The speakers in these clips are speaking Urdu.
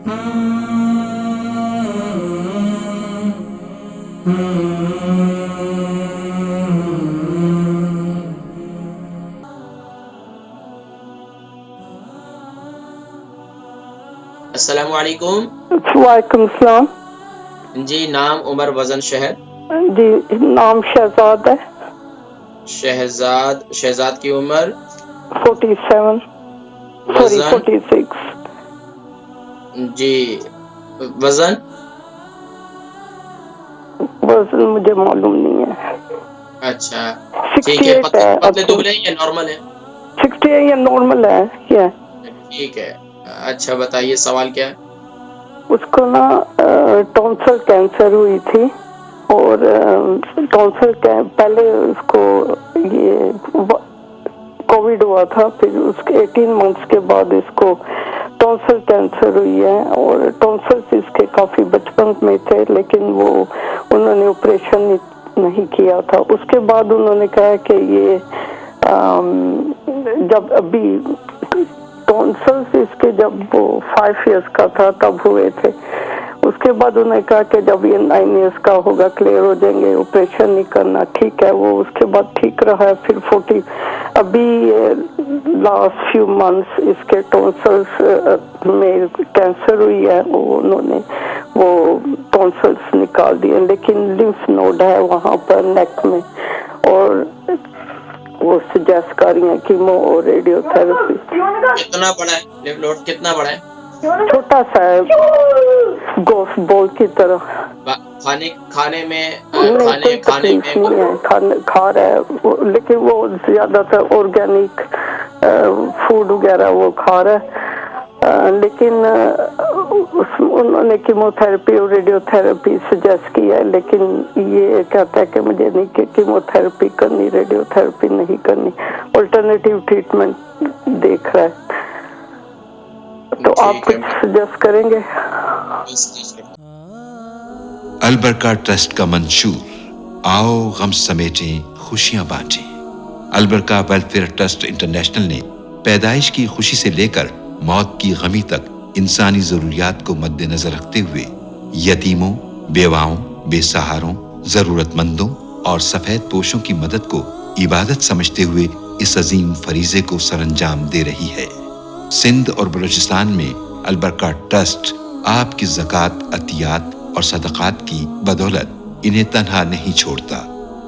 السلام علیکم. وعلیکم السلام. جی نام عمر وزن شہر. جی نام شہزاد ہے. شہزاد کی عمر 47 سوری 46. جی وزن مجھے معلوم نہیں ہے. اچھا ٹھیک ہے. پتلے دبلے ہیں یا نارمل ہے؟ 68 یا نارمل ہے. ٹھیک ہے. اچھا بتائیے سوال کیا ہے؟ اس کو نا ٹونسل کینسر ہوئی تھی اور ٹونسل پہلے اس کو یہ کووڈ ہوا تھا، پھر اس کے 18 منتھس کے بعد اس کو ٹونسل کینسر ہوئی ہے اور ٹونسل اس کے کافی بچپن میں تھے لیکن وہ انہوں نے آپریشن نہیں کیا تھا. اس کے بعد انہوں نے کہا کہ یہ جب ابھی ٹونسلز اس کے جب وہ 5 ایئرس کا تھا تب ہوئے تھے. اس کے بعد انہوں نے کہا کہ جب یہ 9 ایئرس کا ہوگا کلیئر ہو جائیں گے، آپریشن نہیں کرنا. ٹھیک ہے، وہ اس کے بعد ٹھیک رہا ہے. پھر 40 ابھی لاسٹ فیو منتھس اس کے ٹونسلز میں کینسر ہوئی ہے. انہوں نے وہ ٹونسلز نکال دیے لیکن لمف نوڈ ہے وہاں پر نیک میں اور وہ سجیسٹ کر رہی ہیں کیمو اور ریڈیو تھراپی. کتنا بڑا ہے لیمف نوڈ؟ کتنا بڑا ہے؟ چھوٹا سا ہے، گوشت بول کی طرح. کھانے میں کوئی تکلیف نہیں ہے، کھا رہا ہے لیکن وہ زیادہ تر آرگینک فوڈ وغیرہ وہ کھا رہا ہے لیکن انہوں نے کیمو تھراپی اور ریڈیو تھراپی سجیسٹ کیا ہے لیکن یہ کہتا ہے کہ مجھے نہیں کیمو تھراپی کرنی، ریڈیو تھراپی نہیں کرنی، الٹرنیٹیو ٹریٹمنٹ دیکھ رہا ہے. تو آپ کچھ سجیسٹ کریں گے؟ البرکہ ٹرسٹ کا منشور آؤ غم سمیٹیں خوشیاں بانٹیں. البرکہ ویلفیئر ٹرسٹ انٹرنیشنل نے پیدائش کی خوشی سے لے کر موت کی غمی تک انسانی ضروریات کو مد نظر رکھتے ہوئے یتیموں، بیواؤں، بے سہاروں، ضرورت مندوں اور سفید پوشوں کی مدد کو عبادت سمجھتے ہوئے اس عظیم فریضے کو سر انجام دے رہی ہے. سندھ اور بلوچستان میں البرکہ ٹرسٹ آپ کی زکوٰۃ، عطیات اور صدقات کی بدولت انہیں تنہا نہیں چھوڑتا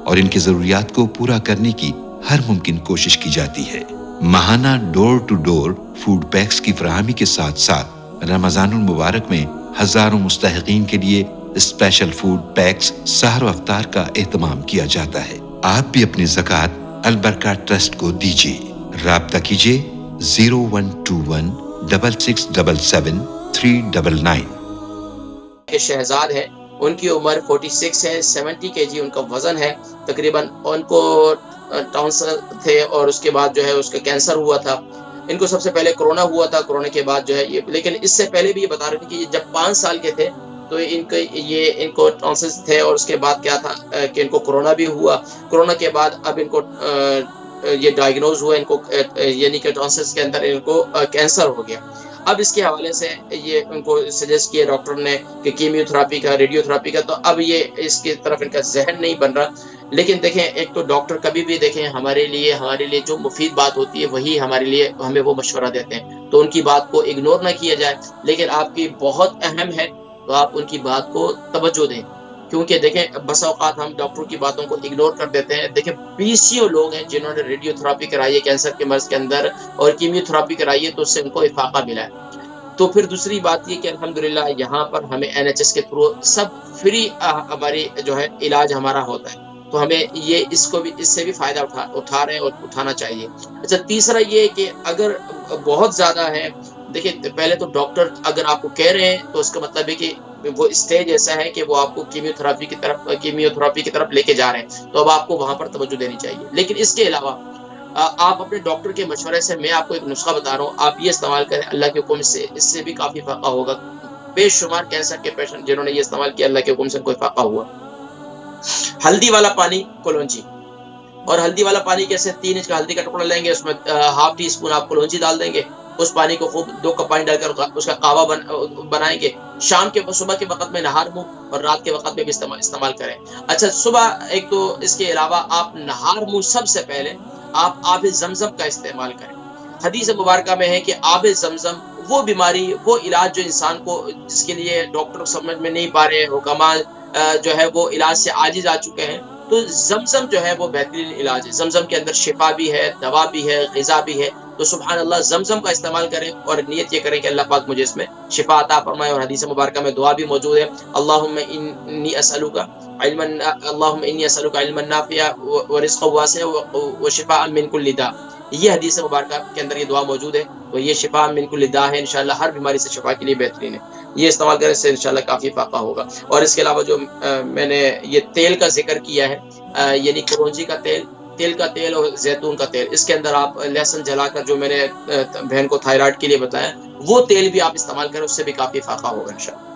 اور ان کی ضروریات کو پورا کرنے کی ہر ممکن کوشش کی جاتی ہے. ماہانہ ڈور ٹو ڈور فوڈ پیکس کی فراہمی کے ساتھ ساتھ رمضان المبارک میں ہزاروں مستحقین کے لیے اسپیشل فوڈ پیکس سحر و افطار کا اہتمام کیا جاتا ہے. آپ بھی اپنی زکوٰۃ البرکہ ٹرسٹ کو دیجیے. رابطہ کیجیے 0121 6677 399. شہزاد ہے، ان کی عمر 46 ہے، 70 kg ان کا وزن ہے تقریباً. ان کو ٹونسل تھے اور اس کے بعد جو ہے اس کا کینسر ہوا تھا. ان کو سب سے پہلے کرونا ہوا تھا، کرونا کے بعد جو ہے یہ، لیکن اس سے پہلے بھی یہ بتا رہے تھے کہ جب 5 سال کے تھے تو ان کو ٹونسلز تھے اور اس کے بعد کیا تھا کہ ان کو کرونا بھی ہوا. کرونا کے بعد اب ان کو یہ ڈائگنوز ہوا ان کو، یعنی کہ ٹونسلز کے اندر ان کو کینسر ہو گیا. اب اس کے حوالے سے یہ ان کو سجیسٹ کیا ڈاکٹر نے کہ کیمیو تھراپی کا، ریڈیو تھراپی کا. تو اب یہ اس کی طرف ان کا ذہن نہیں بن رہا. لیکن دیکھیں ایک تو ڈاکٹر کبھی بھی دیکھیں ہمارے لیے جو مفید بات ہوتی ہے وہی ہمیں وہ مشورہ دیتے ہیں، تو ان کی بات کو اگنور نہ کیا جائے. لیکن آپ کی بہت اہم ہے تو آپ ان کی بات کو توجہ دیں، کیونکہ دیکھیں بس اوقات ہم ڈاکٹر کی باتوں کو اگنور کر دیتے ہیں. دیکھیں 20 لوگ ہیں جنہوں نے ریڈیو تھراپی کرائی ہے کینسر کے مرض کے اندر اور کیمیو تھراپی کرائی ہے تو اس سے ان کو افاقہ ملا ہے. تو پھر دوسری بات یہ کہ الحمدللہ یہاں پر ہمیں NHS کے تھرو سب فری ہماری جو ہے علاج ہمارا ہوتا ہے، تو ہمیں یہ اس سے بھی فائدہ اٹھا رہے ہیں اور اٹھانا چاہیے. اچھا تیسرا یہ کہ اگر بہت زیادہ ہے، دیکھیں پہلے تو ڈاکٹر اگر آپ کو کہہ رہے ہیں تو اس کا مطلب ہے کہ وہ اسٹیج ایسا ہے کہ وہ آپ کو کیمیو تھراپی کی طرف لے کے جا رہے ہیں، تو اب آپ کو وہاں پر توجہ دینی چاہیے. لیکن اس کے علاوہ آپ اپنے ڈاکٹر کے مشورے سے، میں آپ کو ایک نسخہ بتا رہا ہوں، آپ یہ استعمال کریں اللہ کے حکم سے، اس سے بھی کافی فائدہ ہوگا. بے شمار کینسر کے پیشنٹ جنہوں نے یہ استعمال کیا اللہ کے حکم سے کوئی فائدہ ہوا. ہلدی والا پانی کلونجی، اور ہلدی والا پانی کیسے؟ 3 انچ کا ہلدی کا ٹکڑا لیں گے، اس میں ½ ٹی اسپون آپ کلونجی ڈال دیں گے اس پانی کو خوب 2 کپ پانی ڈال کر اس کا قہوہ بنائیں گے، شام کے صبح کے وقت میں نہار منہ اور رات کے وقت میں بھی استعمال کریں۔ اچھا صبح ایک تو اس کے علاوہ آپ نہار منہ سب سے پہلے آپ آب زمزم کا استعمال کریں۔ حدیث مبارکہ میں ہے کہ آب زمزم وہ بیماری، وہ علاج جو انسان کو، جس کے لیے ڈاکٹر سمجھ میں نہیں پا رہے، حکماء جو ہے وہ علاج سے عاجز آ چکے ہیں، تو زمزم جو ہے وہ بہترین علاج ہے۔ زمزم کے اندر شفا بھی ہے، دوا بھی ہے، غذا بھی ہے، تو سبحان اللہ زمزم کا استعمال کریں اور نیت یہ کریں کہ اللہ پاک مجھے اس میں شفا عطا فرمائے۔ اور حدیث مبارکہ میں دعا بھی موجود ہے، اللہم انی اسألک علما، اللہم انی اسألک علما نافعا ورزقا واسعا وشفاء من کل داء۔ یہ حدیث مبارکہ کے اندر یہ دعا موجود ہے، تو یہ شفاء من کل داء ہے، انشاءاللہ ہر بیماری سے شفا کے لیے بہترین ہے۔ یہ استعمال کرنے سے انشاءاللہ کافی فائدہ ہوگا۔ اور اس کے علاوہ جو میں نے یہ تیل کا ذکر کیا ہے، یعنی کرونجی کا تیل، تیل کا تیل اور زیتون کا تیل، اس کے اندر آپ لہسن جلا کر، جو میں نے بہن کو تھائرائیڈ کے لیے بتایا، وہ تیل بھی آپ استعمال کریں، اس سے بھی کافی فائدہ ہوگا انشاءاللہ۔